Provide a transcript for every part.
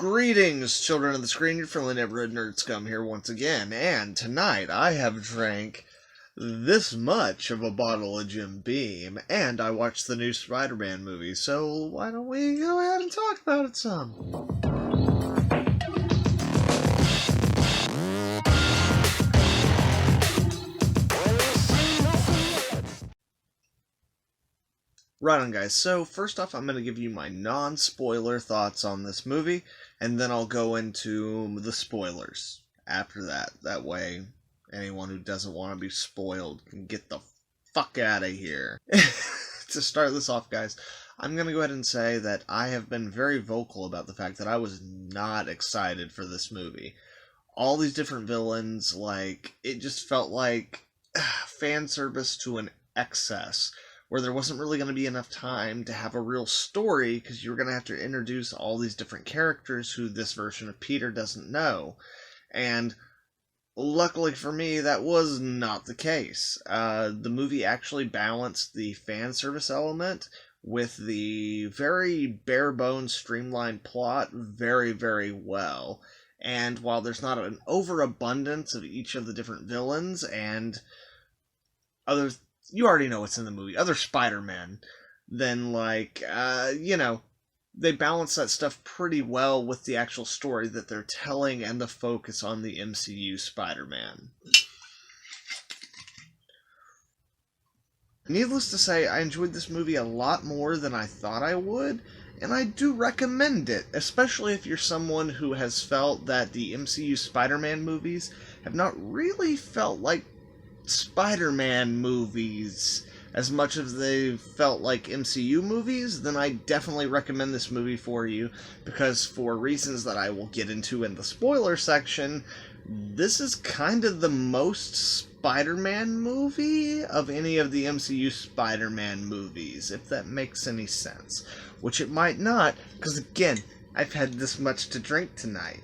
Greetings, children of the screen, your friendly neighborhood nerd scum here once again, and tonight I have drank this much of a bottle of Jim Beam, and I watched the new Spider-Man movie, so why don't we go ahead and talk about it some? Right on, guys. So, first off, I'm going to give you my non-spoiler thoughts on this movie, and then I'll go into the spoilers after that. That way, anyone who doesn't want to be spoiled can get the fuck out of here. To start this off, guys, I'm going to go ahead and say that I have been very vocal about the fact that I was not excited for this movie. All these different villains, it just felt like fan service to an excess, where there wasn't really going to be enough time to have a real story, because you were going to have to introduce all these different characters who this version of Peter doesn't know. And luckily for me, that was not the case. The movie actually balanced the fan service element with the very bare-bones streamlined plot very, very well. And while there's not an overabundance of each of the different villains and others, you already know what's in the movie, other Spider-Man, then, they balance that stuff pretty well with the actual story that they're telling and the focus on the MCU Spider-Man. Needless to say, I enjoyed this movie a lot more than I thought I would, and I do recommend it, especially if you're someone who has felt that the MCU Spider-Man movies have not really felt like Spider-Man movies as much as they felt like MCU movies. Then I definitely recommend this movie for you, because for reasons that I will get into in the spoiler section, this is kind of the most Spider-Man movie of any of the MCU Spider-Man movies, if that makes any sense. Which it might not, because again, I've had this much to drink tonight.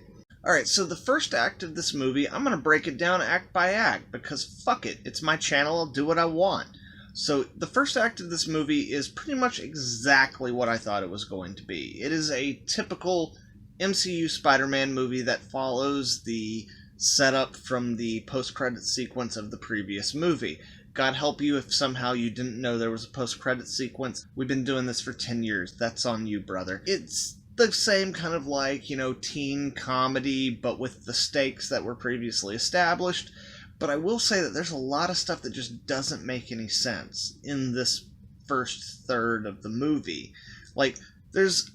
Alright, so the first act of this movie, I'm going to break it down act by act, because fuck it, it's my channel, I'll do what I want. So, the first act of this movie is pretty much exactly what I thought it was going to be. It is a typical MCU Spider-Man movie that follows the setup from the post-credit sequence of the previous movie. God help you if somehow you didn't know there was a post-credit sequence. We've been doing this for 10 years, that's on you, brother. It's the same kind of teen comedy, but with the stakes that were previously established. But I will say that there's a lot of stuff that just doesn't make any sense in this first third of the movie. And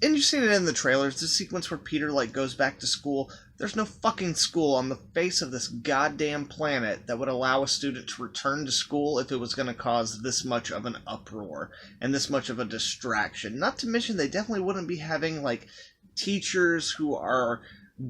you've seen it in the trailers, the sequence where Peter, goes back to school. There's no fucking school on the face of this goddamn planet that would allow a student to return to school if it was going to cause this much of an uproar and this much of a distraction. Not to mention, they definitely wouldn't be having, teachers who are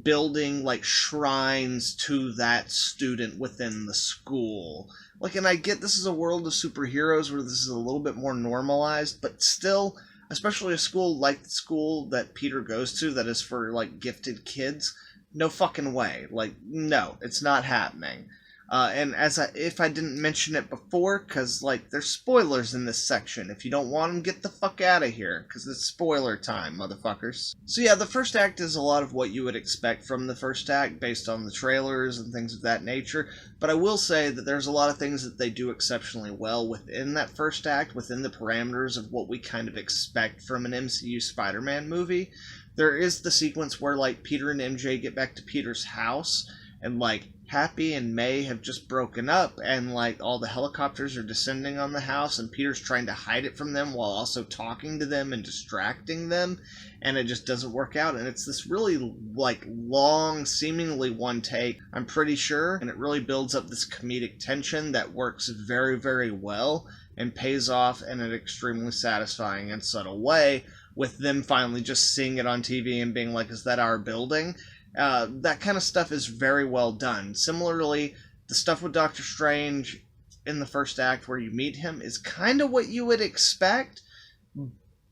building, shrines to that student within the school. And I get this is a world of superheroes where this is a little bit more normalized, but still, especially a school like the school that Peter goes to that is for, gifted kids, no fucking way. No, it's not happening. And if I didn't mention it before, because, there's spoilers in this section. If you don't want them, get the fuck out of here, because it's spoiler time, motherfuckers. So yeah, the first act is a lot of what you would expect from the first act, based on the trailers and things of that nature. But I will say that there's a lot of things that they do exceptionally well within that first act, within the parameters of what we kind of expect from an MCU Spider-Man movie. There is the sequence where, Peter and MJ get back to Peter's house, and, Happy and May have just broken up, and, all the helicopters are descending on the house, and Peter's trying to hide it from them while also talking to them and distracting them, and it just doesn't work out, and it's this really, long, seemingly one take, I'm pretty sure, and it really builds up this comedic tension that works very, very well, and pays off in an extremely satisfying and subtle way, with them finally just seeing it on TV and being like, is that our building? That kind of stuff is very well done. Similarly, the stuff with Doctor Strange in the first act where you meet him is kind of what you would expect,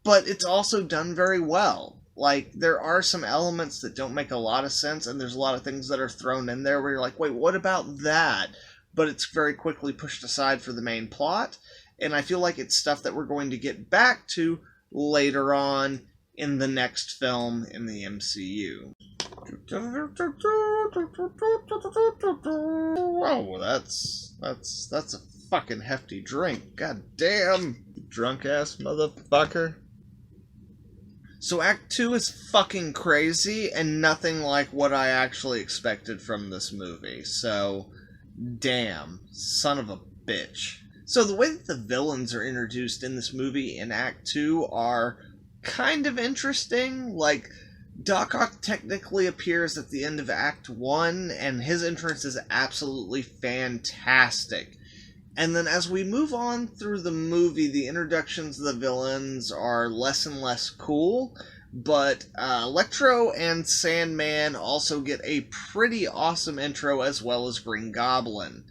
but it's also done very well. There are some elements that don't make a lot of sense, and there's a lot of things that are thrown in there where you're like, wait, what about that? But it's very quickly pushed aside for the main plot, and I feel like it's stuff that we're going to get back to later on in the next film in the MCU. Oh, that's a fucking hefty drink. God damn, drunk ass motherfucker. So Act 2 is fucking crazy and nothing like what I actually expected from this movie. So, damn, son of a bitch. So the way that the villains are introduced in this movie in Act 2 are kind of interesting. Like, Doc Ock technically appears at the end of Act 1, and his entrance is absolutely fantastic. And then as we move on through the movie, the introductions of the villains are less and less cool, but Electro and Sandman also get a pretty awesome intro, as well as Green Goblin.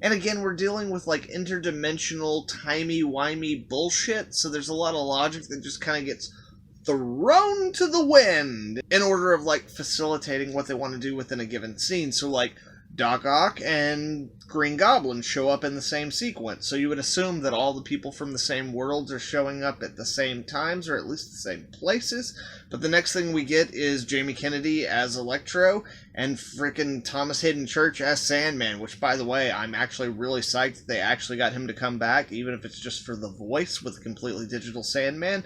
And again, we're dealing with like interdimensional, timey-wimey bullshit, so there's a lot of logic that just kind of gets thrown to the wind in order of like facilitating what they want to do within a given scene. So like Doc Ock and Green Goblin show up in the same sequence, so you would assume that all the people from the same worlds are showing up at the same times, or at least the same places. But the next thing we get is Jamie Kennedy as Electro and frickin' Thomas Hayden Church as Sandman, which, by the way, I'm actually really psyched that they actually got him to come back, even if it's just for the voice with a completely digital Sandman.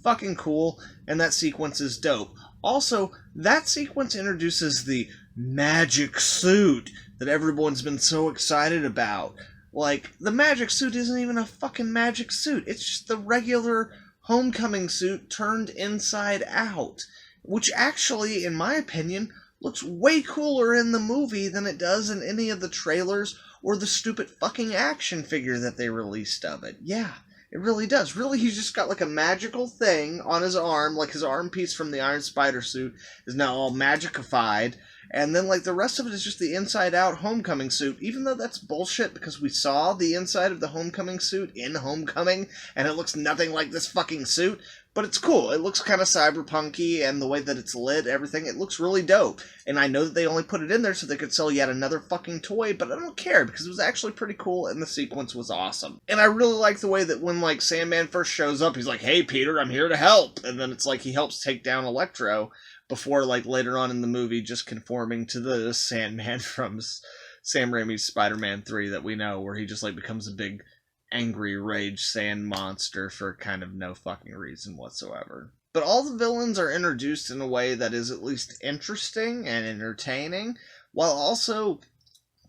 Fucking cool, and that sequence is dope. Also, that sequence introduces the magic suit that everyone's been so excited about. Like, the magic suit isn't even a fucking magic suit. It's just the regular Homecoming suit turned inside out. Which actually, in my opinion, looks way cooler in the movie than it does in any of the trailers or the stupid fucking action figure that they released of it. Yeah. It really does. Really, he's just got like a magical thing on his arm, like his arm piece from the Iron Spider suit is now all magicified, and then like the rest of it is just the inside-out Homecoming suit, even though that's bullshit because we saw the inside of the Homecoming suit in Homecoming, and it looks nothing like this fucking suit, but it's cool. It looks kind of cyberpunky, and the way that it's lit, everything, it looks really dope. And I know that they only put it in there so they could sell yet another fucking toy, but I don't care, because it was actually pretty cool, and the sequence was awesome. And I really like the way that when, like, Sandman first shows up, he's like, "Hey, Peter, I'm here to help!" And then it's like he helps take down Electro, before, like, later on in the movie just conforming to the Sandman from Sam Raimi's Spider-Man 3 that we know, where he just, like, becomes a big angry rage sand monster for kind of no fucking reason whatsoever. But all the villains are introduced in a way that is at least interesting and entertaining, while also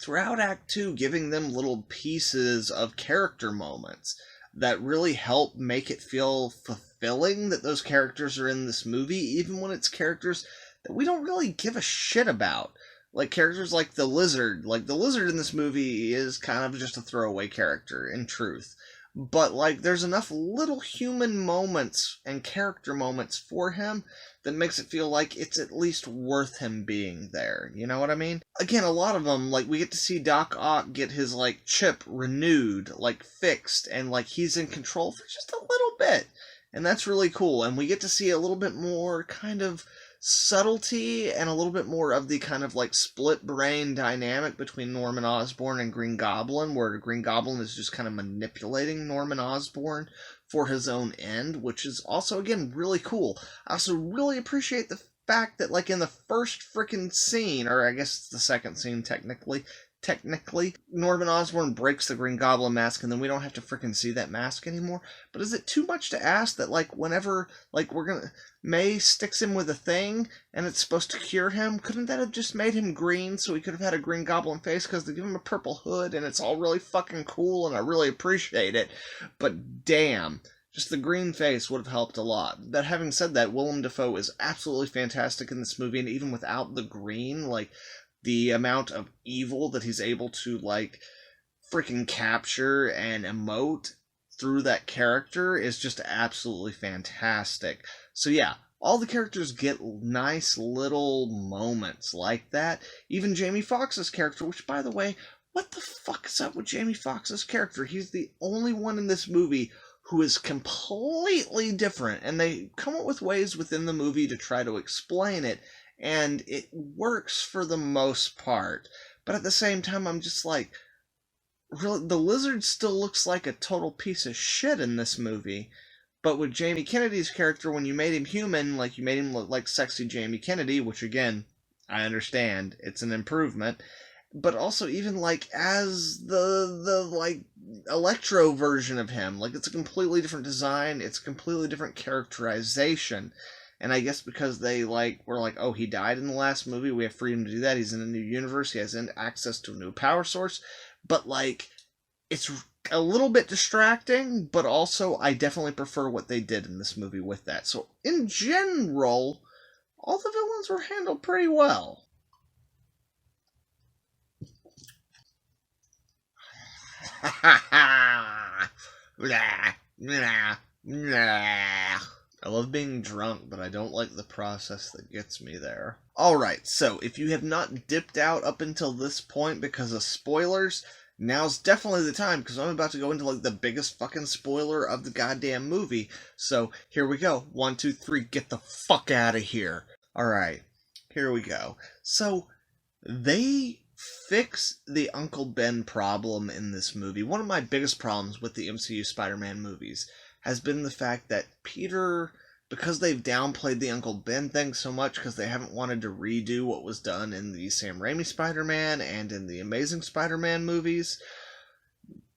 throughout Act 2 giving them little pieces of character moments that really help make it feel fulfilling that those characters are in this movie, even when it's characters that we don't really give a shit about. Like characters like the Lizard. Like the Lizard in this movie is kind of just a throwaway character, in truth. But like there's enough little human moments and character moments for him that makes it feel like it's at least worth him being there. You know what I mean? Again, a lot of them, like we get to see Doc Ock get his like chip renewed, like fixed, and like he's in control for just a little bit. And that's really cool. And we get to see a little bit more kind of subtlety and a little bit more of the kind of like split brain dynamic between Norman Osborn and Green Goblin, where Green Goblin is just kind of manipulating Norman Osborn for his own end, which is also, again, really cool. I also really appreciate the fact that, like, in the first frickin' scene, or I guess it's the second scene technically, Norman Osborn breaks the Green Goblin mask, and then we don't have to frickin' see that mask anymore. But is it too much to ask that, like, whenever, like, May sticks him with a thing, and it's supposed to cure him, couldn't that have just made him green, so he could have had a Green Goblin face, because they give him a purple hood, and it's all really fucking cool, and I really appreciate it. But damn, just the green face would have helped a lot. But having said that, Willem Dafoe is absolutely fantastic in this movie, and even without the green, like, the amount of evil that he's able to, like, freaking capture and emote through that character is just absolutely fantastic. So yeah, all the characters get nice little moments like that. Even Jamie Foxx's character, which, by the way, what the fuck is up with Jamie Foxx's character? He's the only one in this movie who is completely different, and they come up with ways within the movie to try to explain it, and it works for the most part. But at the same time, I'm just like, really, the lizard still looks like a total piece of shit in this movie. But with Jamie Kennedy's character, when you made him human, like you made him look like sexy Jamie Kennedy, which again, I understand, it's an improvement. But also even like as the like Electro version of him, like it's a completely different design, it's a completely different characterization. And I guess because they like were like, oh, he died in the last movie, we have freedom to do that. He's in a new universe, he has access to a new power source. But like, it's a little bit distracting, but also I definitely prefer what they did in this movie with that. So in general, all the villains were handled pretty well. I love being drunk, but I don't like the process that gets me there. Alright, so if you have not dipped out up until this point because of spoilers, now's definitely the time, because I'm about to go into like the biggest fucking spoiler of the goddamn movie. So here we go. 1, 2, 3, get the fuck out of here. Alright, here we go. So they fix the Uncle Ben problem in this movie. One of my biggest problems with the MCU Spider-Man movies has been the fact that Peter, because they've downplayed the Uncle Ben thing so much, because they haven't wanted to redo what was done in the Sam Raimi Spider-Man and in the Amazing Spider-Man movies,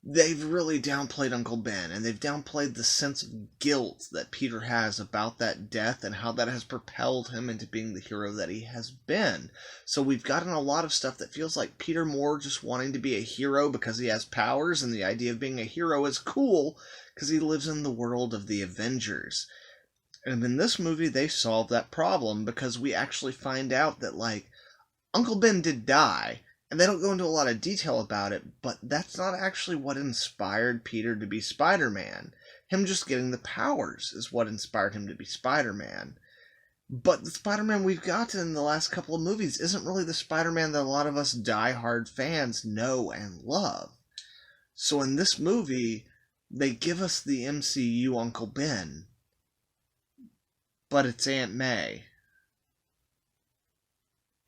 they've really downplayed Uncle Ben, and they've downplayed the sense of guilt that Peter has about that death and how that has propelled him into being the hero that he has been. So we've gotten a lot of stuff that feels like Peter more just wanting to be a hero because he has powers, and the idea of being a hero is cool because he lives in the world of the Avengers. And in this movie, they solve that problem because we actually find out that, like, Uncle Ben did die, and they don't go into a lot of detail about it, but that's not actually what inspired Peter to be Spider-Man. Him just getting the powers is what inspired him to be Spider-Man. But the Spider-Man we've gotten in the last couple of movies isn't really the Spider-Man that a lot of us die-hard fans know and love. So in this movie, they give us the MCU Uncle Ben, but it's Aunt May.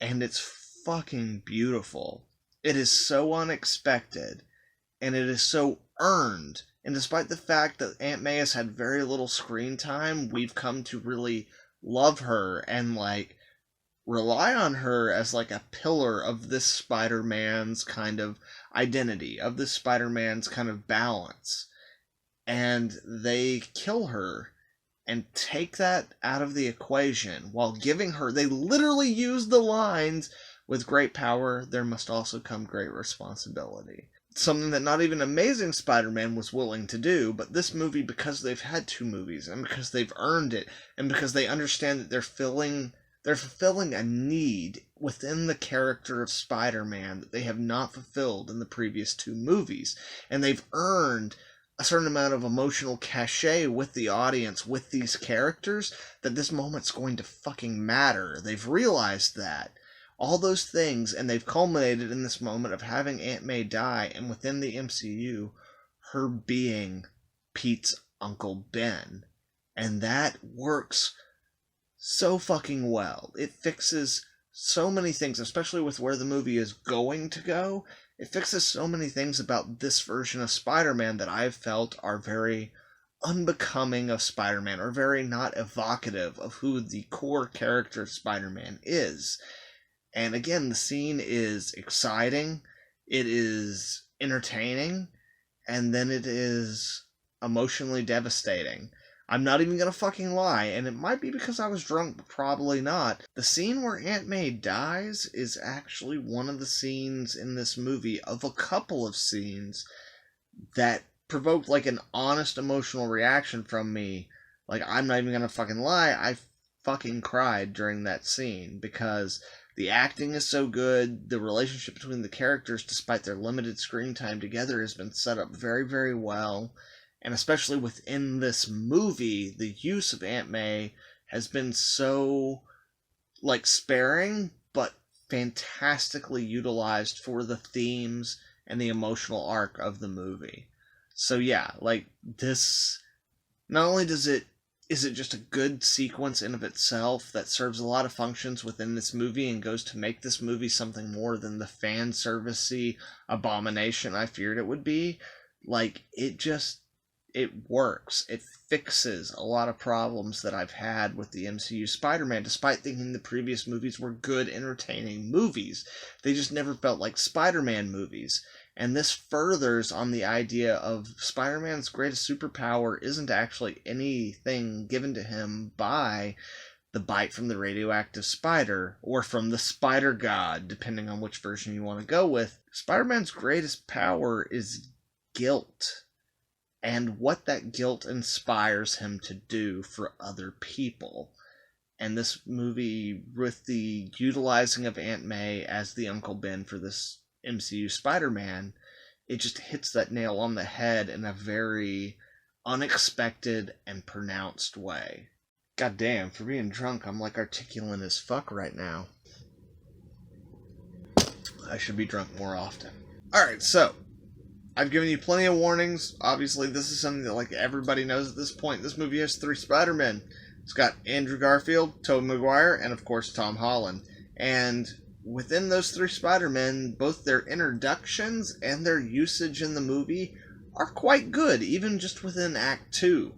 And it's fucking beautiful. It is so unexpected, and it is so earned. And despite the fact that Aunt May has had very little screen time, we've come to really love her and, like, rely on her as, like, a pillar of this Spider-Man's kind of identity, of this Spider-Man's kind of balance. And they kill her and take that out of the equation while giving her, they literally use the lines, with great power there must also come great responsibility. Something that not even Amazing Spider-Man was willing to do, but this movie, because they've had 2 movies and because they've earned it and because they understand that they're fulfilling a need within the character of Spider-Man that they have not fulfilled in the previous 2 movies, and they've earned a certain amount of emotional cachet with the audience, with these characters, that this moment's going to fucking matter. They've realized that. All those things, and they've culminated in this moment of having Aunt May die, and within the MCU, her being Pete's Uncle Ben. And that works so fucking well. It fixes so many things, especially with where the movie is going to go. It fixes so many things about this version of Spider-Man that I've felt are very unbecoming of Spider-Man, or very not evocative of who the core character of Spider-Man is. And again, the scene is exciting, it is entertaining, and then it is emotionally devastating. I'm not even gonna fucking lie, and it might be because I was drunk, but probably not. The scene where Aunt May dies is actually one of the scenes in this movie, of a couple of scenes, that provoked like an honest emotional reaction from me. Like, I'm not even gonna fucking lie, I fucking cried during that scene, because the acting is so good, the relationship between the characters, despite their limited screen time together, has been set up very, very well. And especially within this movie, the use of Aunt May has been so, like, sparing, but fantastically utilized for the themes and the emotional arc of the movie. So yeah, like, this, not only does it is it just a good sequence in of itself that serves a lot of functions within this movie and goes to make this movie something more than the fan servicey abomination I feared it would be? Like, it works. It fixes a lot of problems that I've had with the MCU Spider-Man, despite thinking the previous movies were good, entertaining movies. They just never felt like Spider-Man movies. And this furthers on the idea of Spider-Man's greatest superpower isn't actually anything given to him by the bite from the radioactive spider or from the spider god, depending on which version you want to go with. Spider-Man's greatest power is guilt, and what that guilt inspires him to do for other people. And this movie, with the utilizing of Aunt May as the Uncle Ben for this MCU Spider-Man, it just hits that nail on the head in a very unexpected and pronounced way. God damn, for being drunk, I'm like articulate as fuck right now. I should be drunk more often. Alright, so, I've given you plenty of warnings. Obviously, this is something that like everybody knows at this point. This movie has 3 Spider-Men. It's got Andrew Garfield, Tobey Maguire, and of course Tom Holland. And within those 3 Spider-Men, both their introductions and their usage in the movie are quite good, even just within Act 2.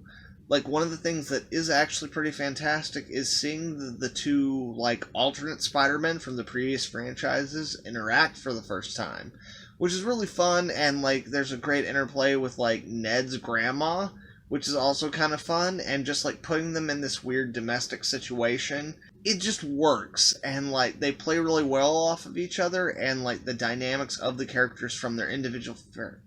Like, one of the things that is actually pretty fantastic is seeing the 2, like, alternate Spider-Men from the previous franchises interact for the first time, which is really fun, and, like, there's a great interplay with, like, Ned's grandma, which is also kind of fun, and just, like, putting them in this weird domestic situation, it just works, and, like, they play really well off of each other, and, like, the dynamics of the characters from their individual...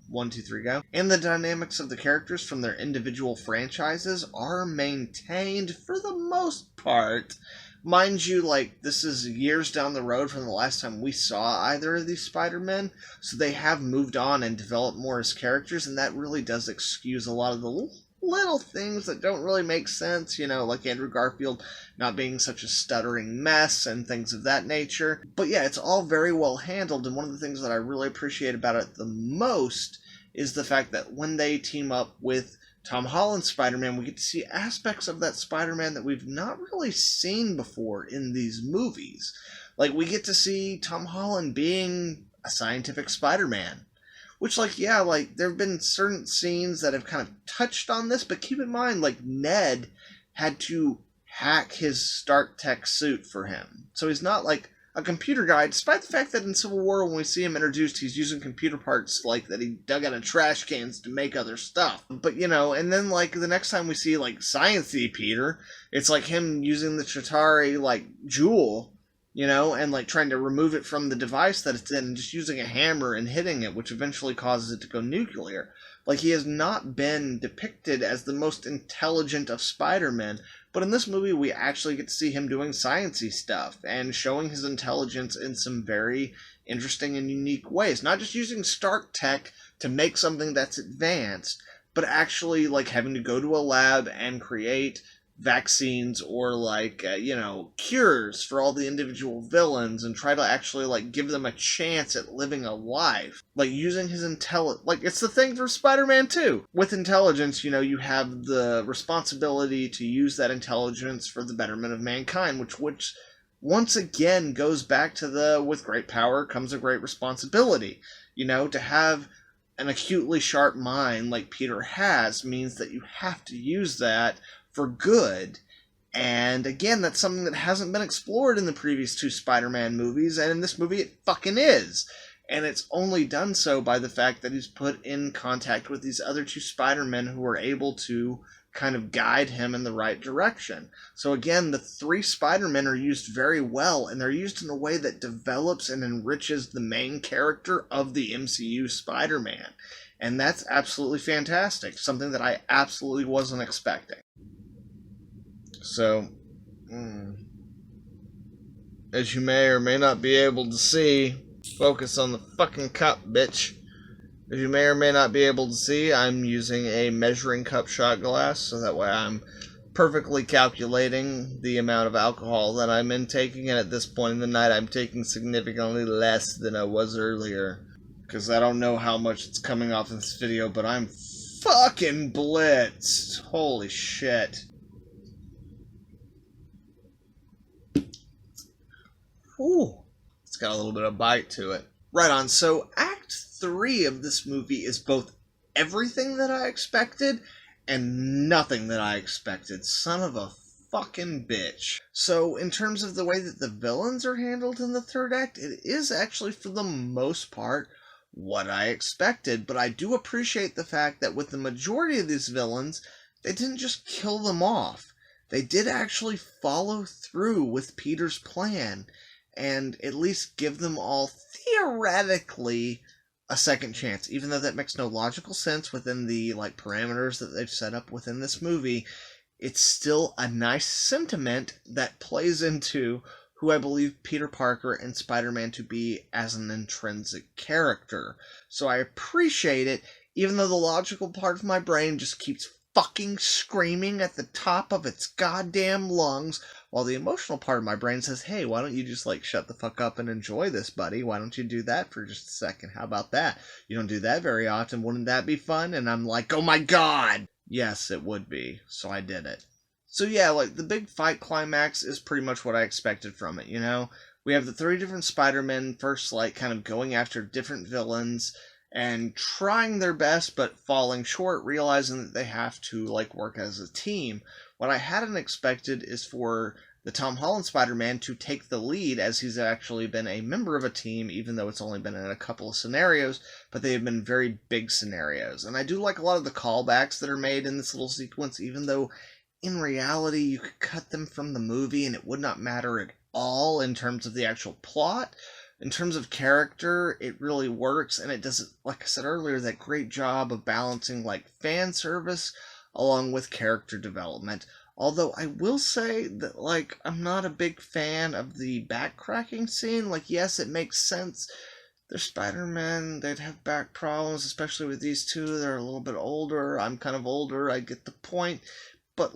1, 2, 3, go. And the dynamics of the characters from their individual franchises are maintained for the most part. Mind you, like, this is years down the road from the last time we saw either of these Spider-Men, so they have moved on and developed more as characters, and that really does excuse a lot of the little things that don't really make sense, you know, like Andrew Garfield not being such a stuttering mess and things of that nature. But yeah, it's all very well handled, and one of the things that I really appreciate about it the most is the fact that when they team up with Tom Holland's Spider-Man, we get to see aspects of that Spider-Man that we've not really seen before in these movies. Like, we get to see Tom Holland being a scientific Spider-Man. Which, like, yeah, like, there have been certain scenes that have kind of touched on this, but keep in mind, like, Ned had to hack his Stark Tech suit for him. So he's not, like, a computer guy, despite the fact that in Civil War, when we see him introduced, he's using computer parts, like, that he dug out of trash cans to make other stuff. But, you know, and then, like, the next time we see, like, Science-y Peter, it's like him using the Chitauri, like, jewel, you know, and, like, trying to remove it from the device that it's in and just using a hammer and hitting it, which eventually causes it to go nuclear. Like, he has not been depicted as the most intelligent of Spider-Men, but in this movie we actually get to see him doing science-y stuff and showing his intelligence in some very interesting and unique ways. Not just using Stark Tech to make something that's advanced, but actually, like, having to go to a lab and create vaccines or, like, you know, cures for all the individual villains and try to actually, like, give them a chance at living a life. Like, using his like, it's the thing for Spider-Man 2. With intelligence, you know, you have the responsibility to use that intelligence for the betterment of mankind, which once again goes back to the, with great power comes a great responsibility. You know, to have an acutely sharp mind like Peter has means that you have to use that for good. And again, that's something that hasn't been explored in the previous 2 Spider-Man movies, and in this movie it fucking is. And it's only done so by the fact that he's put in contact with these other 2 Spider-Men who are able to kind of guide him in the right direction. So again, the 3 Spider-Men are used very well, and they're used in a way that develops and enriches the main character of the MCU Spider-Man. And that's absolutely fantastic, something that I absolutely wasn't expecting. So, as you may or may not be able to see, focus on the fucking cup, bitch. As you may or may not be able to see, I'm using a measuring cup shot glass, so that way I'm perfectly calculating the amount of alcohol that I'm intaking, and at this point in the night I'm taking significantly less than I was earlier. Because I don't know how much it's coming off in this video, but I'm fucking blitzed. Holy shit. Ooh, it's got a little bit of bite to it. Right on. So Act 3 of this movie is both everything that I expected and nothing that I expected. Son of a fucking bitch. So in terms of the way that the villains are handled in the third act, it is actually for the most part what I expected, but I do appreciate the fact that with the majority of these villains, they didn't just kill them off. They did actually follow through with Peter's plan and at least give them all theoretically a second chance, even though that makes no logical sense within the parameters that they've set up within this movie. It's still a nice sentiment that plays into who I believe Peter Parker and Spider-Man to be as an intrinsic character. So I appreciate it, even though the logical part of my brain just keeps fucking screaming at the top of its goddamn lungs, while the emotional part of my brain says, hey, why don't you just shut the fuck up and enjoy this, buddy? Why don't you do that for just a second? How about that? You don't do that very often. Wouldn't that be fun? And I'm like, oh my god! Yes, it would be. So I did it. So yeah, the big fight climax is pretty much what I expected from it, you know? We have the 3 different Spider-Men first, kind of going after different villains and trying their best but falling short, realizing that they have to work as a team. What I hadn't expected is for the Tom Holland Spider-Man to take the lead, as he's actually been a member of a team, even though it's only been in a couple of scenarios, but they have been very big scenarios. And I do like a lot of the callbacks that are made in this little sequence, even though in reality you could cut them from the movie and it would not matter at all in terms of the actual plot. In terms of character, it really works, and it does, like I said earlier, that great job of balancing fan service along with character development. Although I will say that I'm not a big fan of the backcracking scene. Yes, it makes sense. They're Spider-Man, they'd have back problems, especially with these two. They're a little bit older. I'm kind of older, I get the point. But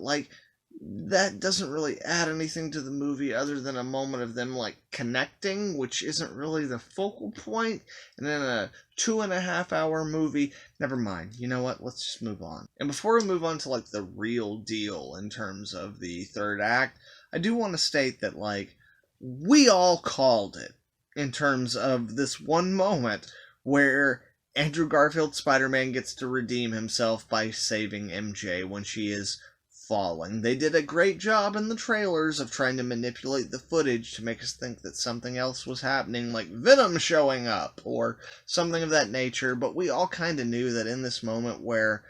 that doesn't really add anything to the movie other than a moment of them connecting, which isn't really the focal point. And in a 2.5-hour movie, never mind. You know what? Let's just move on. And before we move on to the real deal in terms of the third act, I do want to state that we all called it in terms of this one moment where Andrew Garfield's Spider-Man gets to redeem himself by saving MJ when she is falling. They did a great job in the trailers of trying to manipulate the footage to make us think that something else was happening, like Venom showing up or something of that nature, but we all kind of knew that in this moment where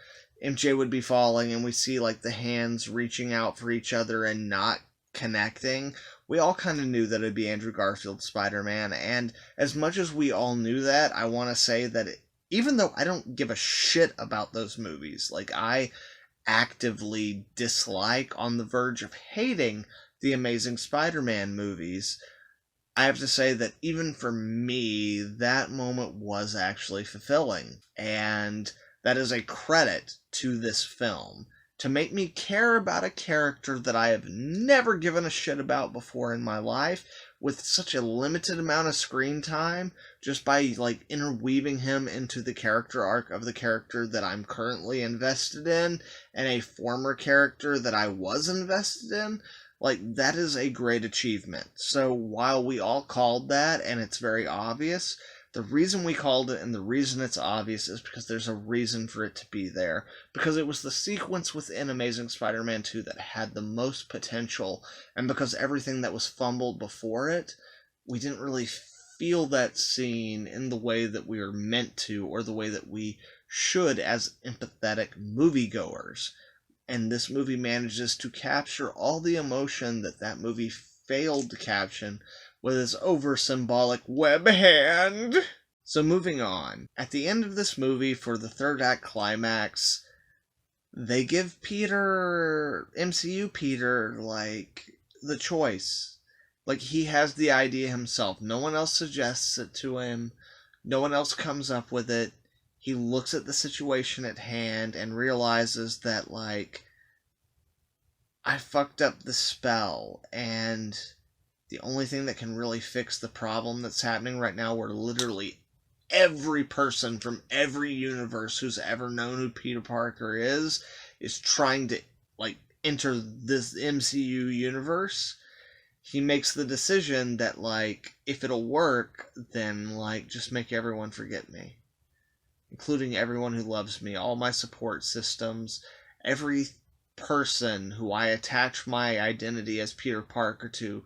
MJ would be falling and we see the hands reaching out for each other and not connecting, we all kind of knew that it'd be Andrew Garfield's Spider-Man. And as much as we all knew that, I want to say that even though I don't give a shit about those movies, I actively dislike, on the verge of hating, the Amazing Spider-Man movies, I have to say that even for me, that moment was actually fulfilling. And that is a credit to this film. To make me care about a character that I have never given a shit about before in my life, with such a limited amount of screen time, just by interweaving him into the character arc of the character that I'm currently invested in, and a former character that I was invested in, that is a great achievement. So while we all called that, and it's very obvious, the reason we called it and the reason it's obvious is because there's a reason for it to be there. Because it was the sequence within Amazing Spider-Man 2 that had the most potential, and because everything that was fumbled before it, we didn't really feel that scene in the way that we were meant to, or the way that we should as empathetic moviegoers. And this movie manages to capture all the emotion that that movie failed to capture with his over-symbolic web hand. So moving on. At the end of this movie, for the third act climax, they give Peter, MCU Peter, the choice. He has the idea himself. No one else suggests it to him. No one else comes up with it. He looks at the situation at hand and realizes that, I fucked up the spell, and the only thing that can really fix the problem that's happening right now, where literally every person from every universe who's ever known who Peter Parker is trying to, enter this MCU universe, he makes the decision that, like, if it'll work, then, like, just make everyone forget me. Including everyone who loves me, all my support systems, every person who I attach my identity as Peter Parker to,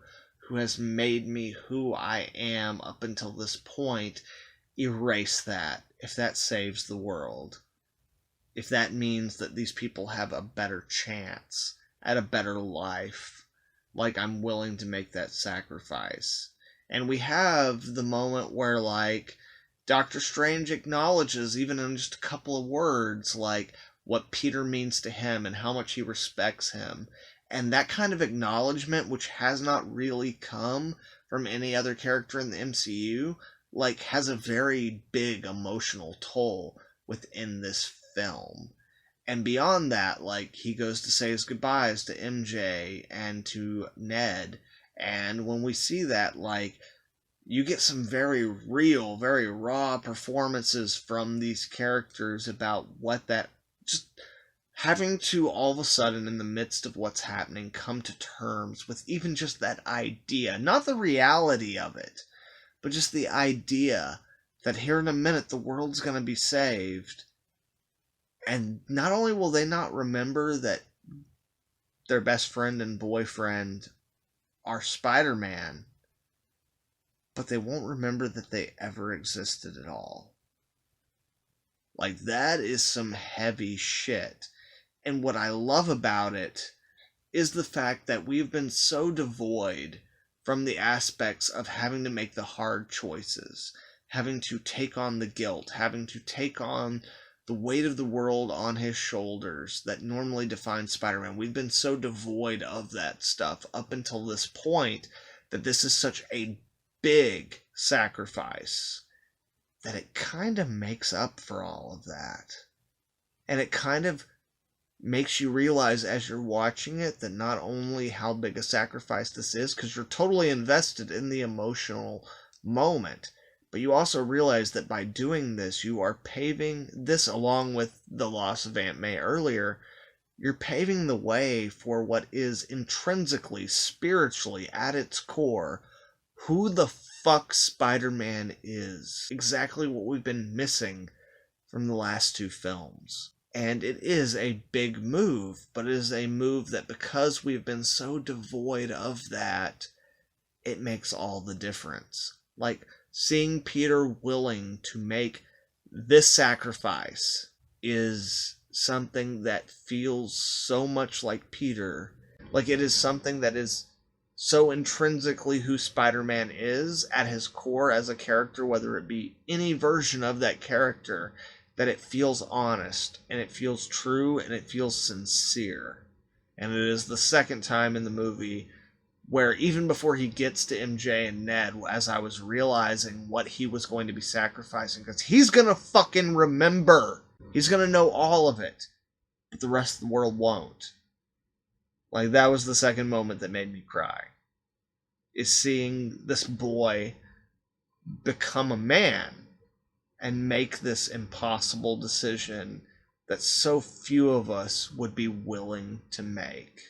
who has made me who I am up until this point, erase that, if that saves the world. If that means that these people have a better chance at a better life, like, I'm willing to make that sacrifice. And we have the moment where, like, Doctor Strange acknowledges, even in just a couple of words, like, what Peter means to him and how much he respects him. And that kind of acknowledgement, which has not really come from any other character in the MCU, like, has a very big emotional toll within this film. And beyond that, like, he goes to say his goodbyes to MJ and to Ned. And when we see that, like, you get some very real, very raw performances from these characters about what that, just having to all of a sudden, in the midst of what's happening, come to terms with even just that idea. Not the reality of it, but just the idea that here in a minute the world's going to be saved. And not only will they not remember that their best friend and boyfriend are Spider-Man, but they won't remember that they ever existed at all. Like, that is some heavy shit. And what I love about it is the fact that we've been so devoid from the aspects of having to make the hard choices, having to take on the guilt, having to take on the weight of the world on his shoulders that normally defines Spider-Man. We've been so devoid of that stuff up until this point that this is such a big sacrifice that it kind of makes up for all of that. And it kind of makes you realize as you're watching it that not only how big a sacrifice this is, because you're totally invested in the emotional moment, but you also realize that by doing this, you are paving this, along with the loss of Aunt May earlier, you're paving the way for what is intrinsically, spiritually, at its core, who the fuck Spider-Man is. Exactly what we've been missing from the last two films. And it is a big move, but it is a move that, because we've been so devoid of that, it makes all the difference. Like, seeing Peter willing to make this sacrifice is something that feels so much like Peter. Like, it is something that is so intrinsically who Spider-Man is at his core as a character, whether it be any version of that character, that it feels honest, and it feels true, and it feels sincere. And it is the second time in the movie where, even before he gets to MJ and Ned, as I was realizing what he was going to be sacrificing, because he's gonna fucking remember. He's gonna know all of it, but the rest of the world won't. Like, that was the second moment that made me cry. Is seeing this boy become a man and make this impossible decision that so few of us would be willing to make.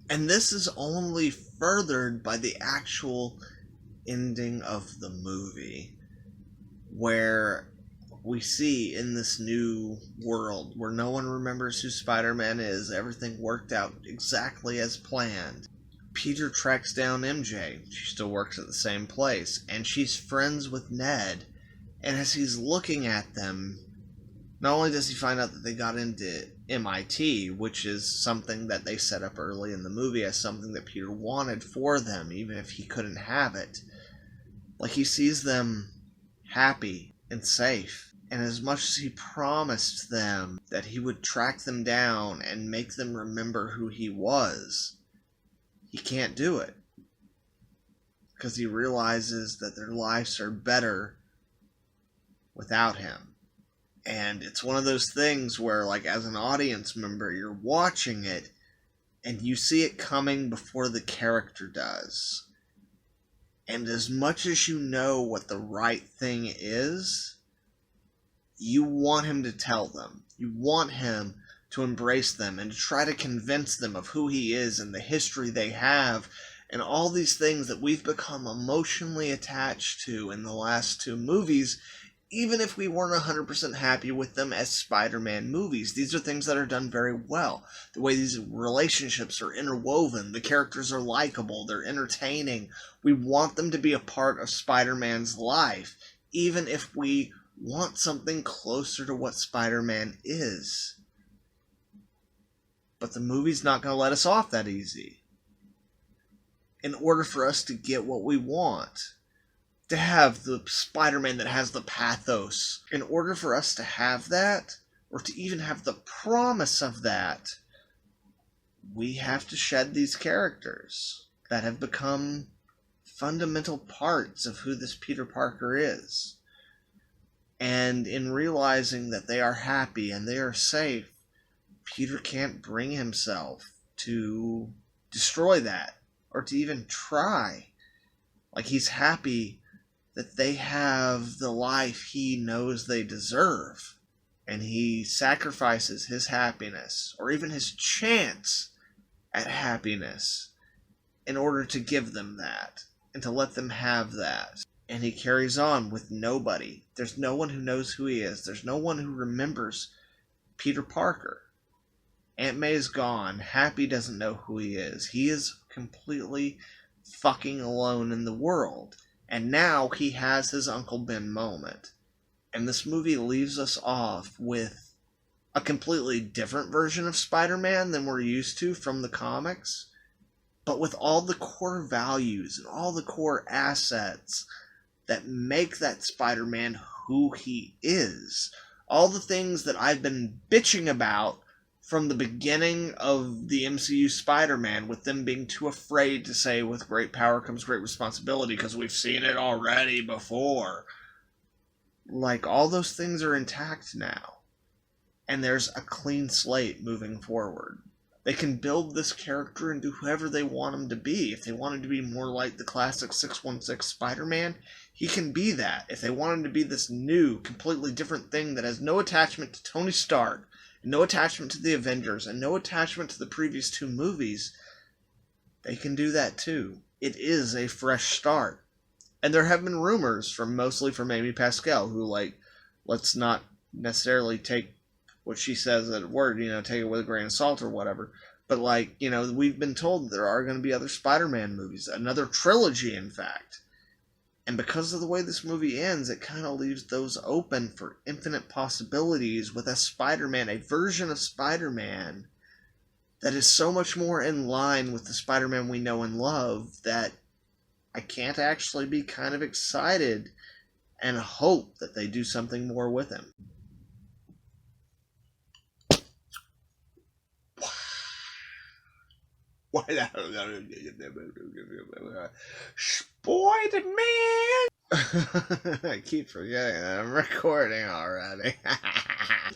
And this is only furthered by the actual ending of the movie, where we see in this new world where no one remembers who Spider-Man is, everything worked out exactly as planned. Peter tracks down MJ. She still works at the same place, and she's friends with Ned. And as he's looking at them, not only does he find out that they got into MIT, which is something that they set up early in the movie as something that Peter wanted for them, even if he couldn't have it. Like, he sees them happy and safe. And as much as he promised them that he would track them down and make them remember who he was, he can't do it. Because he realizes that their lives are better without him. And it's one of those things where, like, as an audience member, you're watching it and you see it coming before the character does. And as much as you know what the right thing is, you want him to tell them. You want him to embrace them and to try to convince them of who he is and the history they have and all these things that we've become emotionally attached to in the last two movies, even if we weren't 100% happy with them as Spider-Man movies. These are things that are done very well. The way these relationships are interwoven, the characters are likable, they're entertaining. We want them to be a part of Spider-Man's life, even if we want something closer to what Spider-Man is. But the movie's not going to let us off that easy. In order for us to get what we want, to have the Spider-Man that has the pathos, in order for us to have that, or to even have the promise of that, we have to shed these characters that have become fundamental parts of who this Peter Parker is. And in realizing that they are happy and they are safe, Peter can't bring himself to destroy that, or to even try. Like, he's happy that they have the life he knows they deserve. And he sacrifices his happiness, or even his chance at happiness, in order to give them that, and to let them have that. And he carries on with nobody. There's no one who knows who he is. There's no one who remembers Peter Parker. Aunt May's gone. Happy doesn't know who he is. He is completely fucking alone in the world. And now he has his Uncle Ben moment. And this movie leaves us off with a completely different version of Spider-Man than we're used to from the comics, but with all the core values and all the core assets that make that Spider-Man who he is. All the things that I've been bitching about from the beginning of the MCU Spider-Man, with them being too afraid to say, with great power comes great responsibility, because we've seen it already before. Like, all those things are intact now. And there's a clean slate moving forward. They can build this character into whoever they want him to be. If they want him to be more like the classic 616 Spider-Man, he can be that. If they want him to be this new, completely different thing that has no attachment to Tony Stark, no attachment to the Avengers, and no attachment to the previous two movies, they can do that too. It is a fresh start. And there have been rumors, mostly from Amy Pascal, who, like, let's not necessarily take what she says at word, take it with a grain of salt or whatever. But, like, we've been told there are going to be other Spider-Man movies, another trilogy, in fact. And because of the way this movie ends, it kind of leaves those open for infinite possibilities with a Spider-Man, a version of Spider-Man that is so much more in line with the Spider-Man we know and love that I can't actually be kind of excited and hope that they do something more with him. Spider-Man! I keep forgetting that I'm recording already.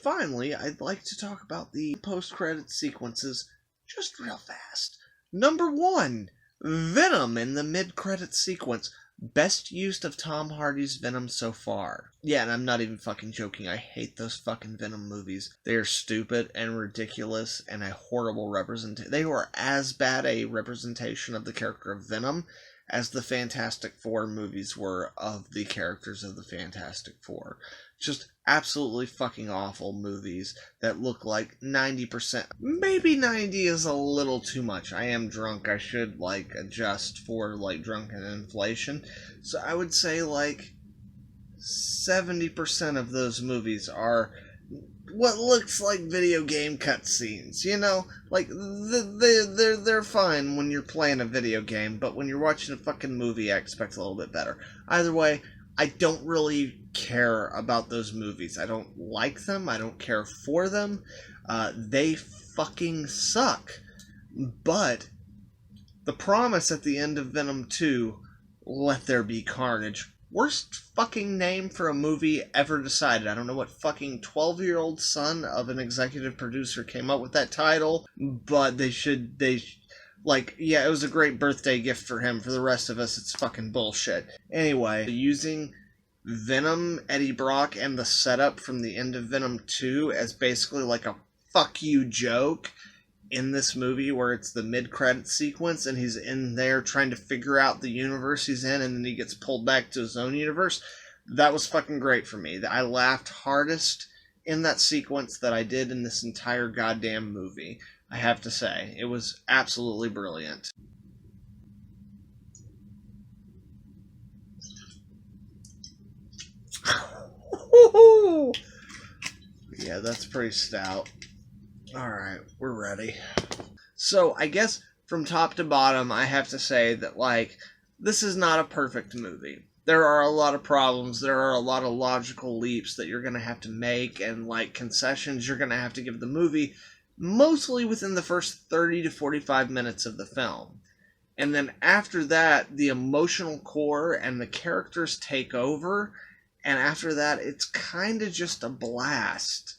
Finally, I'd like to talk about the post-credit sequences just real fast. Number 1, Venom in the mid-credit sequence. Best use of Tom Hardy's Venom so far. Yeah, and I'm not even fucking joking. I hate those fucking Venom movies. They are stupid and ridiculous and a horrible representation. They were as bad a representation of the character of Venom as the Fantastic Four movies were of the characters of the Fantastic Four. Just absolutely fucking awful movies that look like 90%. Maybe 90 is a little too much. I am drunk. I should, adjust for, drunken inflation. So I would say, 70% of those movies are what looks like video game cutscenes, they're fine when you're playing a video game, but when you're watching a fucking movie, I expect a little bit better. Either way, I don't really care about those movies. I don't like them. I don't care for them. They fucking suck. But the promise at the end of Venom 2, let there be carnage. Worst fucking name for a movie ever decided. I don't know what fucking 12-year-old son of an executive producer came up with that title, but it was a great birthday gift for him. For the rest of us, it's fucking bullshit. Anyway, using Venom, Eddie Brock, and the setup from the end of Venom 2 as basically like a fuck you joke in this movie, where it's the mid-credit sequence and he's in there trying to figure out the universe he's in, and then he gets pulled back to his own universe. That was fucking great for me. I laughed hardest in that sequence that I did in this entire goddamn movie, I have to say. It was absolutely brilliant. Yeah, that's pretty stout. Alright, we're ready. So, I guess from top to bottom, I have to say that, like, this is not a perfect movie. There are a lot of problems, there are a lot of logical leaps that you're going to have to make, and, like, concessions you're going to have to give the movie, mostly within the first 30 to 45 minutes of the film. And then after that, the emotional core and the characters take over, and after that, it's kind of just a blast.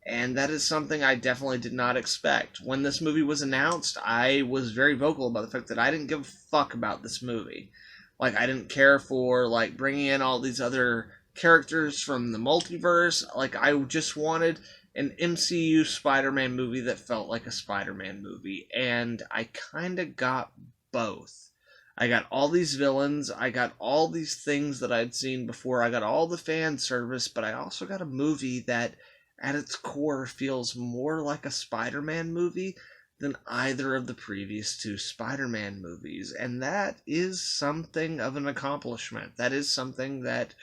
And that is something I definitely did not expect. When this movie was announced, I was very vocal about the fact that I didn't give a fuck about this movie. Like, I didn't care for, like, bringing in all these other characters from the multiverse. Like, I just wanted an MCU Spider-Man movie that felt like a Spider-Man movie. And I kind of got both. I got all these villains, I got all these things that I'd seen before, I got all the fan service, but I also got a movie that, at its core, feels more like a Spider-Man movie than either of the previous two Spider-Man movies. And that is something of an accomplishment. That is something that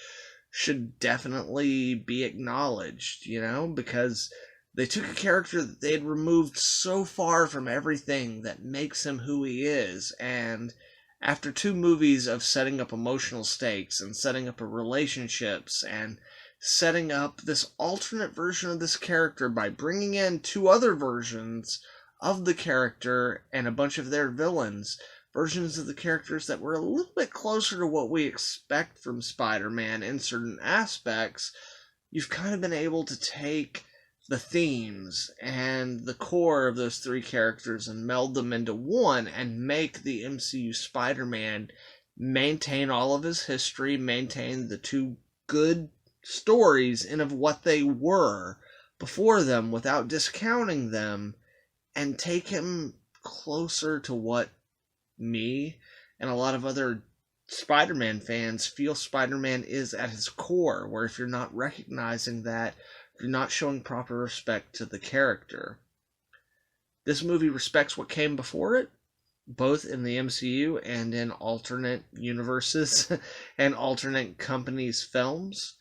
should definitely be acknowledged, you know, because they took a character that they had removed so far from everything that makes him who he is, and after 2 movies of setting up emotional stakes and setting up relationships and setting up this alternate version of this character by bringing in 2 other versions of the character and a bunch of their villains, versions of the characters that were a little bit closer to what we expect from Spider-Man in certain aspects, you've kind of been able to take the themes and the core of those 3 characters and meld them into one and make the MCU Spider-Man maintain all of his history, maintain the 2 good stories and of what they were before them without discounting them, and take him closer to what me and a lot of other Spider-Man fans feel Spider-Man is at his core, where if you're not recognizing that, you're not showing proper respect to the character. This movie respects what came before it, both in the MCU and in alternate universes and alternate companies' films,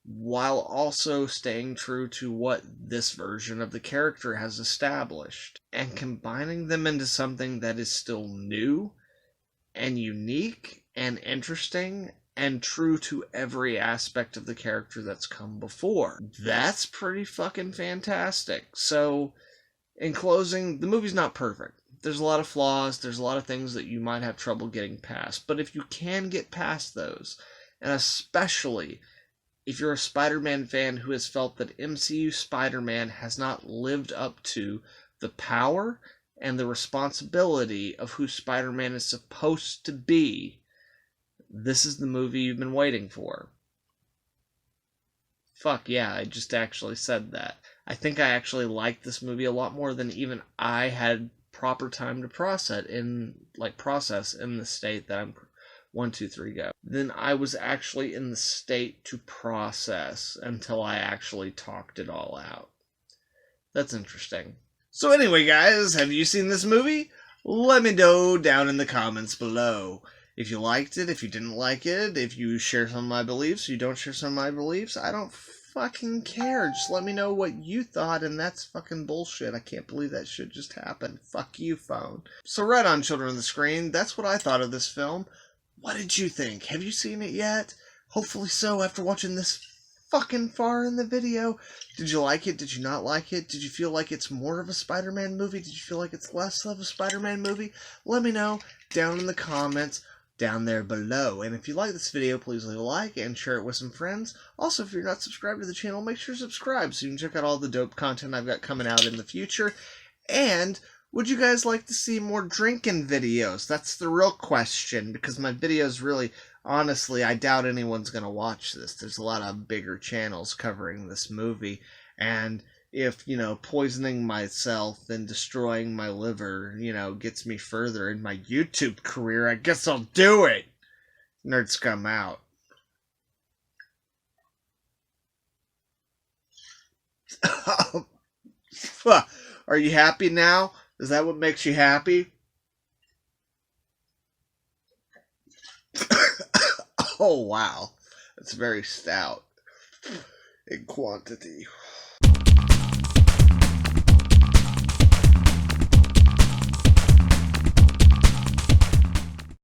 while also staying true to what this version of the character has established, and combining them into something that is still new and unique and interesting and true to every aspect of the character that's come before. That's pretty fucking fantastic. So, in closing, the movie's not perfect. There's a lot of flaws, there's a lot of things that you might have trouble getting past, but if you can get past those, and especially if you're a Spider-Man fan who has felt that MCU Spider-Man has not lived up to the power and the responsibility of who Spider-Man is supposed to be, this is the movie you've been waiting for. Fuck yeah, I just actually said that. I think I actually liked this movie a lot more than even I had proper time to process in the state that I'm 1, 2, 3, go. Then I was actually in the state to process until I actually talked it all out. That's interesting. So anyway, guys, have you seen this movie? Let me know down in the comments below. If you liked it, if you didn't like it, if you share some of my beliefs, you don't share some of my beliefs, I don't fucking care. Just let me know what you thought, and that's fucking bullshit. I can't believe that shit just happened. Fuck you, phone. So right on, children of the screen, that's what I thought of this film. What did you think? Have you seen it yet? Hopefully so, after watching this fucking far in the video. Did you like it? Did you not like it? Did you feel like it's more of a Spider-Man movie? Did you feel like it's less of a Spider-Man movie? Let me know down in the comments down there below. And if you like this video, please leave a like and share it with some friends. Also, if you're not subscribed to the channel, make sure to subscribe so you can check out all the dope content I've got coming out in the future. And Would you guys like to see more drinking videos? That's the real question, because my videos really, honestly, I doubt anyone's going to watch this. There's a lot of bigger channels covering this movie, and if, poisoning myself and destroying my liver, gets me further in my YouTube career, I guess I'll do it. Nerds come out. Are you happy now? Is that what makes you happy? Oh, wow. That's very stout in quantity.